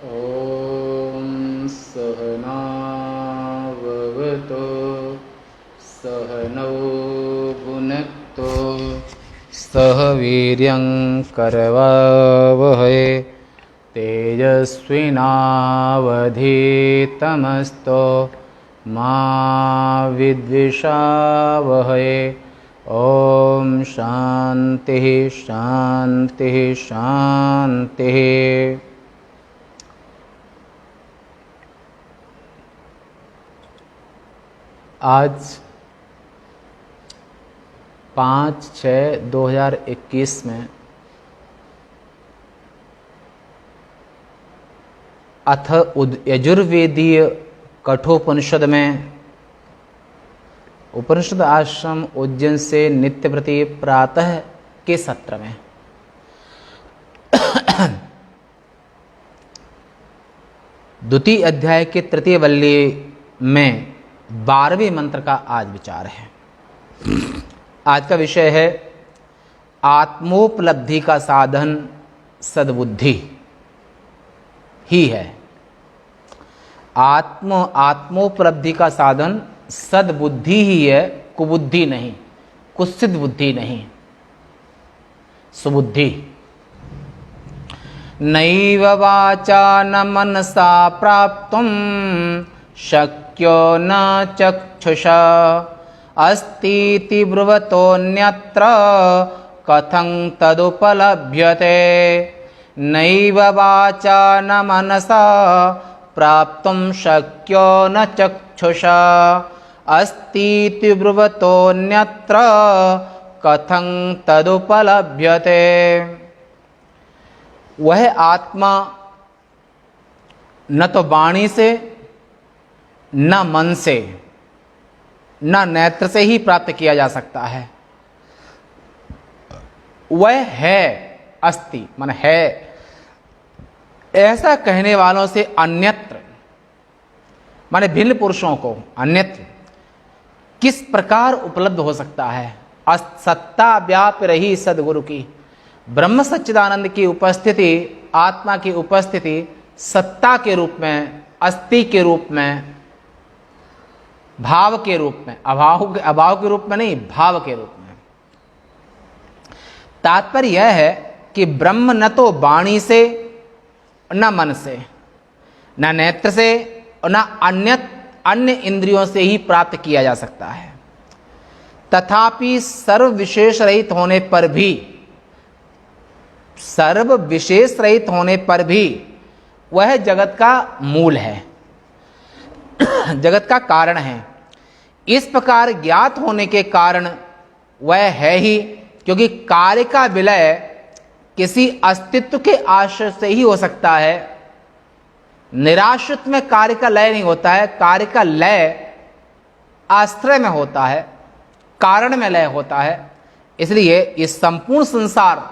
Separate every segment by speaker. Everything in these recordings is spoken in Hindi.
Speaker 1: ॐ सहनाववतु सहनौ भुनक्तु सह वीर्यं करवावहै तेजस्विनावधीतमस्तु मा विद्विषावहै। ॐ शान्तिः शान्तिः शान्तिः। आज 5/6/2021 में अथ यजुर्वेदीय कठोपनिषद में उपनिषद आश्रम उज्जैन से नित्य प्रति प्रातः के सत्र में द्वितीय अध्याय के तृतीय वल्ली में 12वें मंत्र का आज विचार है। आज का विषय है आत्मोपलब्धि का साधन सद्बुद्धि ही है। आत्मोपलब्धि का साधन सद्बुद्धि ही है, कुबुद्धि नहीं, कुत्सित बुद्धि नहीं, सुबुद्धि। नैव वाचा न मनसा प्राप्तुं शक्यो न चक्षुषा अस्तीति ब्रुवतोऽन्यत्र कथं तदुपलभ्यते। नैव वाचा न मनसा प्राप्तुं शक्यो न चक्षुषा अस्तीति ब्रुवतोऽन्यत्र कथं तदुपलभ्यते। वह आत्मा न तो वाणी से, न मन से, न नेत्र से ही प्राप्त किया जा सकता है। वह है, अस्ति मन है, ऐसा कहने वालों से अन्यत्र माने भिन्न पुरुषों को अन्यत्र किस प्रकार उपलब्ध हो सकता है। सत्ता व्याप रही सदगुरु की, ब्रह्म सच्चिदानंद की उपस्थिति, आत्मा की उपस्थिति सत्ता के रूप में, अस्ति के रूप में, भाव के रूप में, अभाव के रूप में नहीं, भाव के रूप में। तात्पर्य यह है कि ब्रह्म न तो वाणी से, न मन से, न नेत्र से और न अन्य इंद्रियों से ही प्राप्त किया जा सकता है। तथापि सर्व विशेष रहित होने पर भी वह जगत का मूल है, जगत का कारण है। इस प्रकार ज्ञात होने के कारण वह है ही, क्योंकि कार्य का विलय किसी अस्तित्व के आश्रय से ही हो सकता है। निराश्रित में कार्य का लय नहीं होता है। कार्य का लय आश्रय में होता है, कारण में लय होता है। इसलिए इस संपूर्ण संसार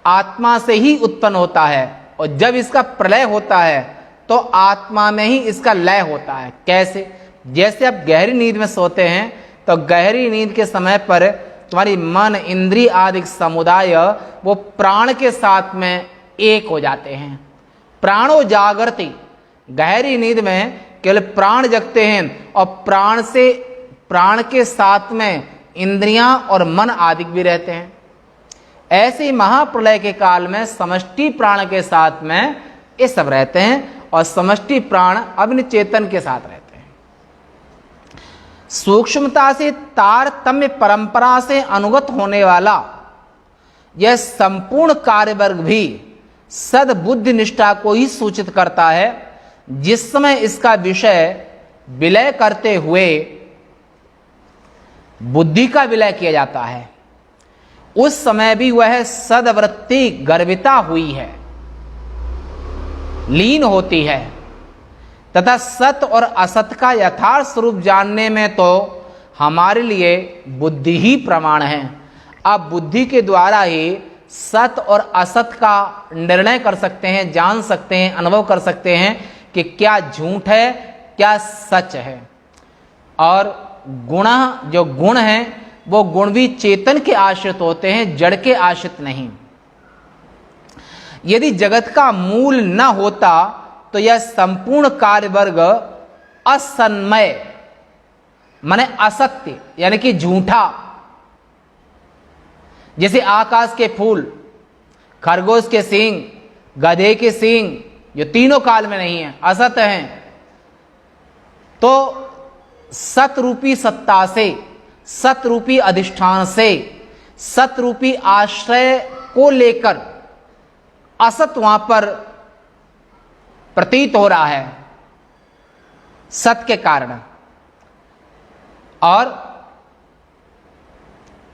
Speaker 1: आत्मा से ही उत्पन्न होता है, और जब इसका प्रलय होता है तो आत्मा में ही इसका लय होता है। कैसे? जैसे आप गहरी नींद में सोते हैं तो गहरी नींद के समय पर तुम्हारी मन, इंद्रिय आदि समुदाय वो प्राण के साथ में एक हो जाते हैं। प्राणो जागृति, गहरी नींद में केवल प्राण जगते हैं और प्राण के साथ में इंद्रियां और मन आदि भी रहते हैं। ऐसे ही महाप्रलय के काल में समष्टि प्राण के साथ में ये सब रहते हैं और समष्टि प्राण अग्नि चेतन के साथ रहते हैं। सूक्ष्मता से तारतम्य परंपरा से अनुगत होने वाला यह संपूर्ण कार्यवर्ग भी सद्बुद्धि निष्ठा को ही सूचित करता है। जिस समय इसका विषय विलय करते हुए बुद्धि का विलय किया जाता है, उस समय भी वह सद्वृत्ति गर्भिता हुई है, लीन होती है। तथा सत और असत का यथार्थ स्वरूप जानने में तो हमारे लिए बुद्धि ही प्रमाण है। अब बुद्धि के द्वारा ही सत और असत का निर्णय कर सकते हैं, जान सकते हैं, अनुभव कर सकते हैं कि क्या झूठ है, क्या सच है। और जो गुण हैं वो गुण भी चेतन के आश्रित होते हैं, जड़ के आश्रित नहीं। यदि जगत का मूल न होता तो यह संपूर्ण कार्य वर्ग असन्मय माने असत्य यानी कि झूठा, जैसे आकाश के फूल, खरगोश के सींग, गधे के सींग, जो तीनों काल में नहीं है, असत हैं, तो सतरूपी सत्ता से, सतरूपी अधिष्ठान से, सतरूपी आश्रय को लेकर असत वहां पर प्रतीत हो रहा है सत के कारण। और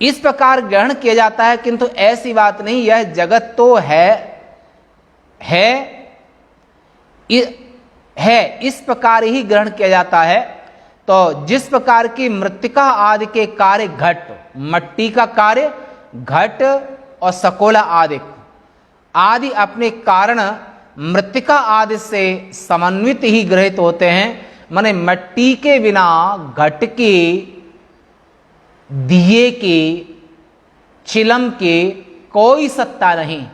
Speaker 1: इस प्रकार ग्रहण किया जाता है, किंतु ऐसी बात नहीं, यह जगत तो है इस प्रकार ही ग्रहण किया जाता है। तो जिस प्रकार की मृत्तिका आदि के कार्य घट, मट्टी का कार्य घट और सकोला आदि अपने कारण मृत्तिका आदि से समन्वित ही ग्रहित होते हैं। माने मट्टी के बिना घट की, दिए की, चिलम की कोई सत्ता नहीं।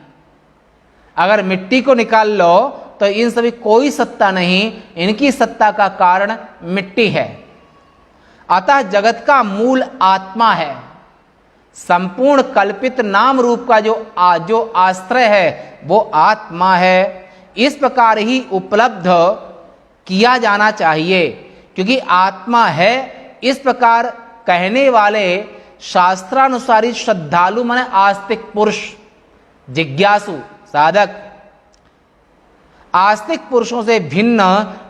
Speaker 1: अगर मिट्टी को निकाल लो तो इन सभी कोई सत्ता नहीं, इनकी सत्ता का कारण मिट्टी है। अतः जगत का मूल आत्मा है। संपूर्ण कल्पित नाम रूप का जो आश्रय है वो आत्मा है। इस प्रकार ही उपलब्ध किया जाना चाहिए, क्योंकि आत्मा है इस प्रकार कहने वाले शास्त्रानुसारी श्रद्धालु माने आस्तिक पुरुष, जिज्ञासु साधक, आस्तिक पुरुषों से भिन्न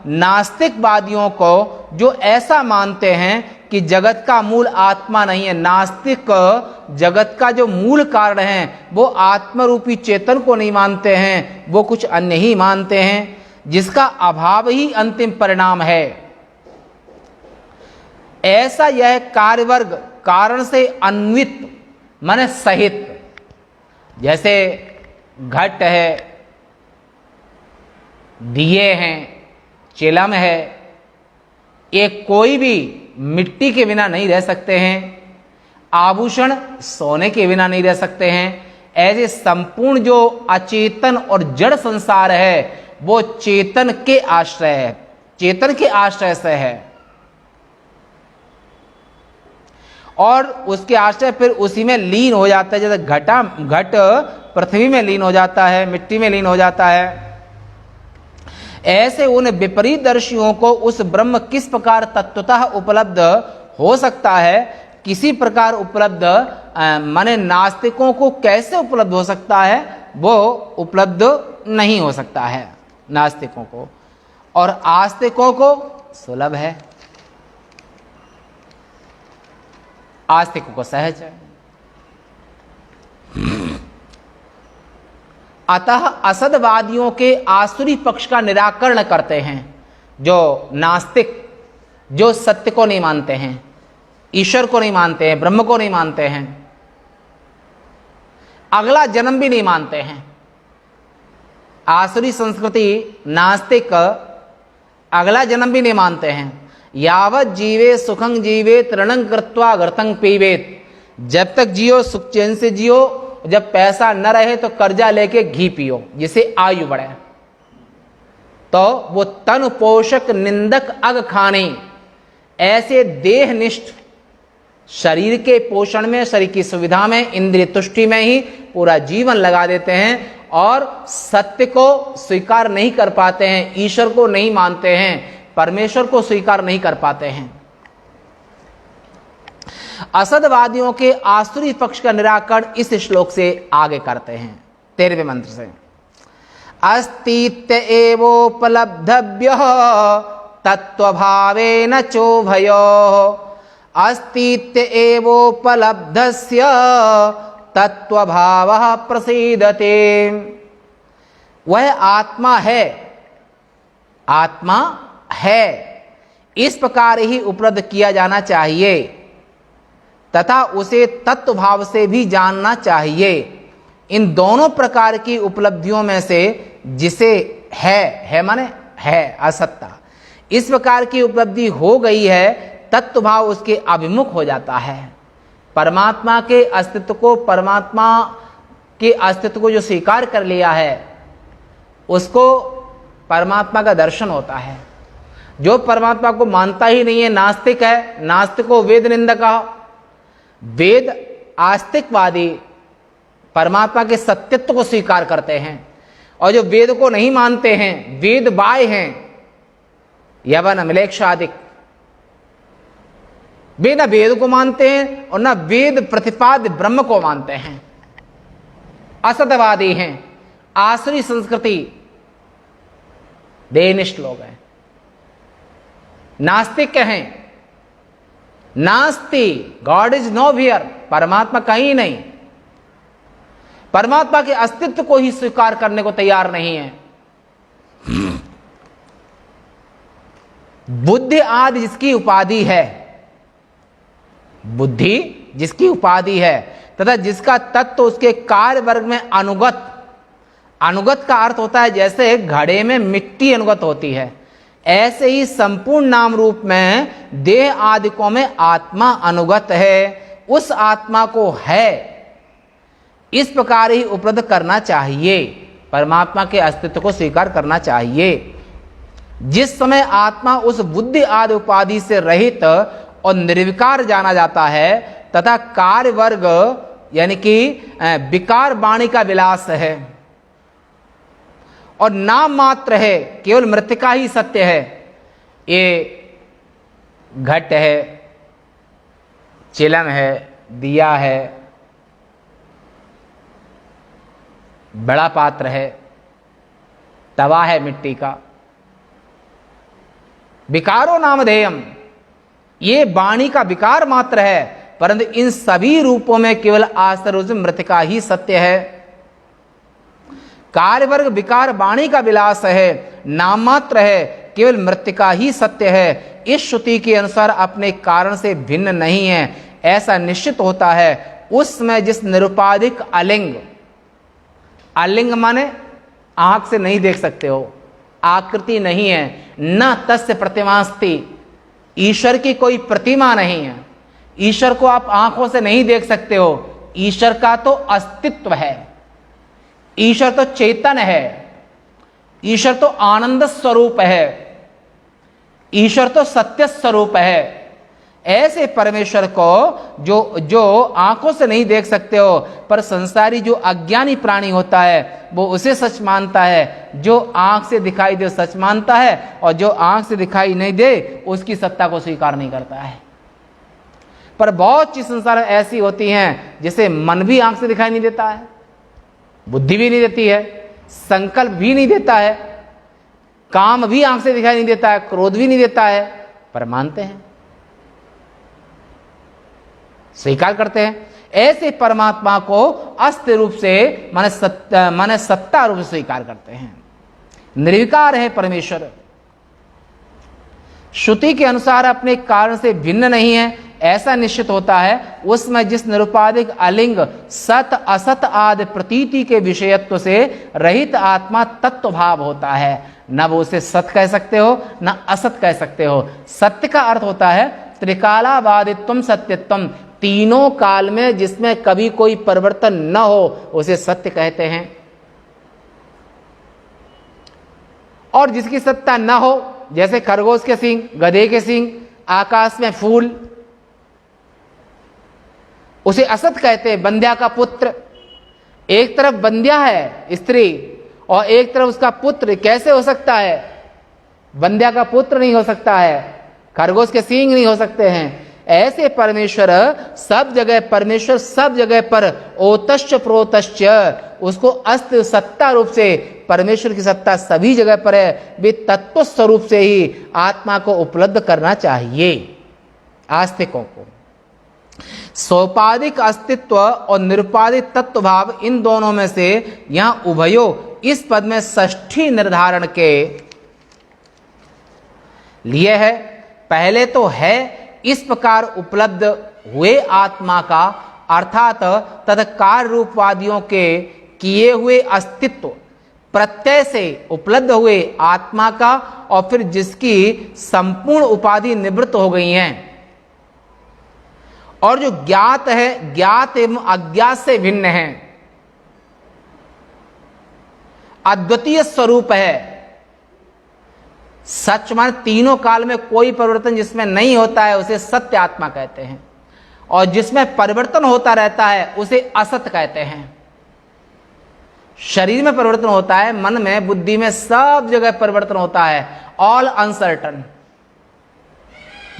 Speaker 1: नास्तिकवादियों को जो ऐसा मानते हैं कि जगत का मूल आत्मा नहीं है, नास्तिक जगत का जो मूल कारण है वो आत्मरूपी चेतन को नहीं मानते हैं, वो कुछ अन्य ही मानते हैं, जिसका अभाव ही अंतिम परिणाम है। ऐसा यह कार्यवर्ग कारण से अन्वित माने सहित, जैसे घट है, दिए हैं, चिलम है, ये कोई भी मिट्टी के बिना नहीं रह सकते हैं, आभूषण सोने के बिना नहीं रह सकते हैं। ऐसे संपूर्ण जो अचेतन और जड़ संसार है वो चेतन के आश्रय है, चेतन के आश्रय से है, और उसके आश्रय फिर उसी में लीन हो जाता है। जैसे घट पृथ्वी में लीन हो जाता है, मिट्टी में लीन हो जाता है, ऐसे उन विपरीत दर्शियों को उस ब्रह्म किस प्रकार तत्वतः उपलब्ध हो सकता है, किसी प्रकार उपलब्ध माने नास्तिकों को कैसे उपलब्ध हो सकता है, वो उपलब्ध नहीं हो सकता है नास्तिकों को, और आस्तिकों को सुलभ है, आस्तिकों को सहज है। अतः असदवादियों के आसुरी पक्ष का निराकरण करते हैं जो नास्तिक, जो सत्य को नहीं मानते हैं, ईश्वर को नहीं मानते हैं, ब्रह्म को नहीं मानते हैं, अगला जन्म भी नहीं मानते हैं। आसुरी संस्कृति नास्तिक अगला जन्म भी नहीं मानते हैं। यावत जीवे सुखं जीवे तृणं कृत्वा घृतं पीवेत, जब तक जियो सुख चैन से जियो, जब पैसा न रहे तो कर्जा लेके घी पियो जिससे आयु बढ़े। तो वो तन पोषक निंदक अग खाने, ऐसे देहनिष्ठ शरीर के पोषण में, शरीर की सुविधा में, इंद्रिय तुष्टि में ही पूरा जीवन लगा देते हैं और सत्य को स्वीकार नहीं कर पाते हैं, ईश्वर को नहीं मानते हैं, परमेश्वर को स्वीकार नहीं कर पाते हैं। असदवादियों के आसुरी पक्ष का निराकरण इस श्लोक से आगे करते हैं 13वें मंत्र से। अस्तित्व एवोपलब्धव्यः तत्वभावेन चोभयोः, अस्तित्व एवोपलब्धस्य तत्वभावः प्रसीदते। वह आत्मा है, आत्मा है, इस प्रकार ही उपलब्ध किया जाना चाहिए तथा उसे तत्व भाव से भी जानना चाहिए। इन दोनों प्रकार की उपलब्धियों में से जिसे है माने है असत्ता, इस प्रकार की उपलब्धि हो गई है, तत्व भाव उसके अभिमुख हो जाता है। परमात्मा के अस्तित्व को, परमात्मा के अस्तित्व को जो स्वीकार कर लिया है, उसको परमात्मा का दर्शन होता है। जो परमात्मा को मानता ही नहीं है, नास्तिक है, नास्तिक को वेद निंदक। वेद आस्तिकवादी परमात्मा के सत्यत्व को स्वीकार करते हैं, और जो वेद को नहीं मानते हैं, वेद बाय हैं, यवन अमलेक्षादिक, वे न वेद को मानते हैं और न वेद प्रतिपाद्य ब्रह्म को मानते हैं, असतवादी हैं, आसुरी संस्कृति, देनिष्ठ लोग हैं, नास्तिक हैं। नास्ति, गॉड इज नो हियर, परमात्मा कहीं नहीं, परमात्मा के अस्तित्व को ही स्वीकार करने को तैयार नहीं है। बुद्धि आदि जिसकी उपाधि है, बुद्धि जिसकी उपाधि है तथा जिसका तत्व उसके कार्य वर्ग में अनुगत, अनुगत का अर्थ होता है जैसे घड़े में मिट्टी अनुगत होती है, ऐसे ही संपूर्ण नाम रूप में देह आदिकों में आत्मा अनुगत है। उस आत्मा को है इस प्रकार ही उपलब्ध करना चाहिए, परमात्मा के अस्तित्व को स्वीकार करना चाहिए। जिस समय आत्मा उस बुद्धि आदि उपाधि से रहित और निर्विकार जाना जाता है तथा कार्य वर्ग यानी कि विकार वाणी का विलास है और नाम मात्र है, केवल मृतिका ही सत्य है, ये घट है, चिलम है, दिया है, बड़ा पात्र है, तवा है मिट्टी का, विकारो नामधेयम, ये वाणी का विकार मात्र है, परंतु इन सभी रूपों में केवल आश्चर्य मृतिका ही सत्य है। कार्य वर्ग विकार वाणी का विलास है, नाम मात्र है, केवल मृतिका ही सत्य है। इस श्रुति के अनुसार अपने कारण से भिन्न नहीं है, ऐसा निश्चित होता है उस समय जिस निरुपाधिक अलिंग, अलिंग माने आंख से नहीं देख सकते हो, आकृति नहीं है, न तस्य प्रतिमास्ति, ईश्वर की कोई प्रतिमा नहीं है, ईश्वर को आप आंखों से नहीं देख सकते हो, ईश्वर का तो अस्तित्व है, ईश्वर तो चेतन है, ईश्वर तो आनंद स्वरूप है, ईश्वर तो सत्य स्वरूप है। ऐसे परमेश्वर को जो आंखों से नहीं देख सकते हो, पर संसारी जो अज्ञानी प्राणी होता है वो उसे सच मानता है, जो आंख से दिखाई दे सच मानता है, और जो आंख से दिखाई नहीं दे उसकी सत्ता को स्वीकार नहीं करता है। पर बहुत चीज संसार में ऐसी होती हैं जिसे मन भी आंख से दिखाई नहीं देता है, बुद्धि भी नहीं देती है, संकल्प भी नहीं देता है, काम भी आंख से दिखाई नहीं देता है, क्रोध भी नहीं देता है, पर मानते हैं, स्वीकार करते हैं। ऐसे परमात्मा को अस्तित्व रूप से माने सत्ता रूप से स्वीकार करते हैं। निर्विकार है परमेश्वर, श्रुति के अनुसार अपने कारण से भिन्न नहीं है, ऐसा निश्चित होता है उसमें जिस निरुपाधिक अलिंग सत असत आदि प्रतीति के विषयत्व से रहित आत्मा तत्व भाव होता है। न वो उसे सत कह सकते हो न असत कह सकते हो। सत्य का अर्थ होता है त्रिकालाबादित्वम सत्यत्वम, तीनों काल में जिसमें कभी कोई परिवर्तन न हो उसे सत्य कहते हैं। और जिसकी सत्ता न हो, जैसे खरगोश के सींग, गधे के सींग, आकाश में फूल, उसे असत कहते हैं। बंध्या का पुत्र, एक तरफ बंध्या है स्त्री और एक तरफ उसका पुत्र, कैसे हो सकता है? बंध्या का पुत्र नहीं हो सकता है, खरगोश के सींग नहीं हो सकते हैं। ऐसे परमेश्वर सब जगह, परमेश्वर सब जगह पर ओतश्च प्रोतश्च, उसको अस्तित्व सत्ता रूप से परमेश्वर की सत्ता सभी जगह पर है। वे तत्व स्वरूप से ही आत्मा को उपलब्ध करना चाहिए आस्तिकों को। सोपाधिक अस्तित्व और निरुपाधिक तत्व भाव, इन दोनों में से यहां उभयो इस पद में षष्ठी निर्धारण के लिए है। पहले तो है इस प्रकार उपलब्ध हुए आत्मा का, अर्थात तत्कार रूपवादियों के किए हुए अस्तित्व प्रत्यय से उपलब्ध हुए आत्मा का, और फिर जिसकी संपूर्ण उपाधि निवृत्त हो गई हैं, और जो ज्ञात है, ज्ञात एवं अज्ञात से भिन्न है। अद्वितीय स्वरूप है। सच मान तीनों काल में कोई परिवर्तन जिसमें नहीं होता है उसे सत्य आत्मा कहते हैं, और जिसमें परिवर्तन होता रहता है उसे असत कहते हैं। शरीर में परिवर्तन होता है, मन में, बुद्धि में, सब जगह परिवर्तन होता है, ऑल अनसर्टन।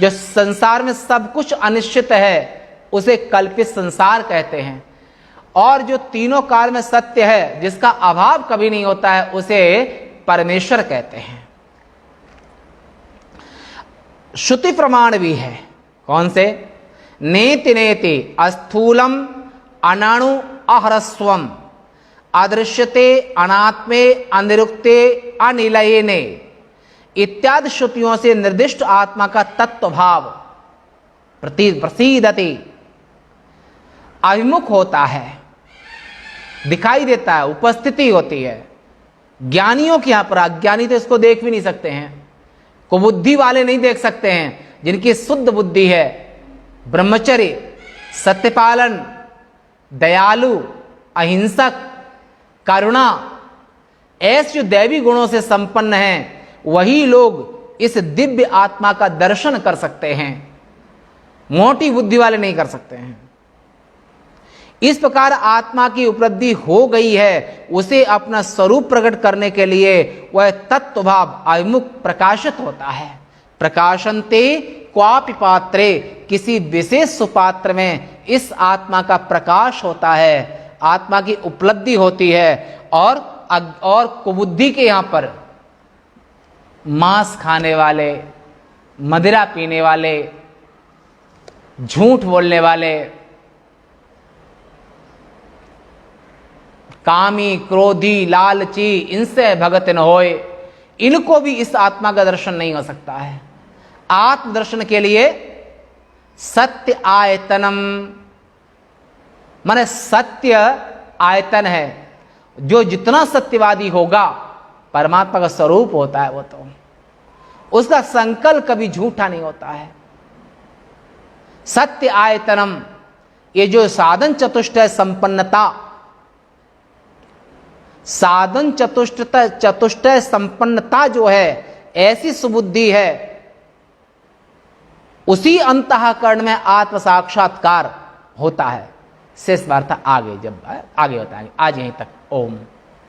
Speaker 1: जो संसार में सब कुछ अनिश्चित है उसे कल्पित संसार कहते हैं, और जो तीनों काल में सत्य है जिसका अभाव कभी नहीं होता है उसे परमेश्वर कहते हैं। श्रुति प्रमाण भी है। कौन से? नेति नेति अस्थूलम अनाणु अह्रस्वम अदृश्यते अनात्मे अनिरुक्ते अनिलयने इत्यादि श्रुतियों से निर्दिष्ट आत्मा का तत्व भाव प्रसीदति, अभिमुख होता है, दिखाई देता है, उपस्थिति होती है। ज्ञानियों के यहां पर, अज्ञानी तो इसको देख भी नहीं सकते हैं, कुबुद्धि वाले नहीं देख सकते हैं। जिनकी शुद्ध बुद्धि है, ब्रह्मचर्य, सत्यपालन, दयालु, अहिंसक, करुणा, ऐसे जो दैवी गुणों से संपन्न हैं, वही लोग इस दिव्य आत्मा का दर्शन कर सकते हैं। मोटी बुद्धि वाले नहीं कर सकते हैं। इस प्रकार आत्मा की उपलब्धि हो गई है, उसे अपना स्वरूप प्रकट करने के लिए वह तत्वभाव अभिमुख प्रकाशित होता है। प्रकाशन्ते क्वापि पात्रे, किसी विशेष सुपात्र में इस आत्मा का प्रकाश होता है, आत्मा की उपलब्धि होती है। और कुबुद्धि के यहां पर मांस खाने वाले, मदिरा पीने वाले, झूठ बोलने वाले, कामी, क्रोधी, लालची, इनसे भगत न होए, इनको भी इस आत्मा का दर्शन नहीं हो सकता है। आत्मदर्शन के लिए सत्य आयतनम, माने सत्य आयतन है। जो जितना सत्यवादी होगा, परमात्मा का स्वरूप होता है वो, तो उसका संकल्प कभी झूठा नहीं होता है। सत्य आयतनम, ये जो साधन चतुष्टय संपन्नता, साधन चतुष्टय संपन्नता जो है, ऐसी सुबुद्धि है, उसी अंतःकरण में आत्म साक्षात्कार होता है। शेष वार्ता आगे जब आगे बताएंगे। आज यहीं तक। ओम।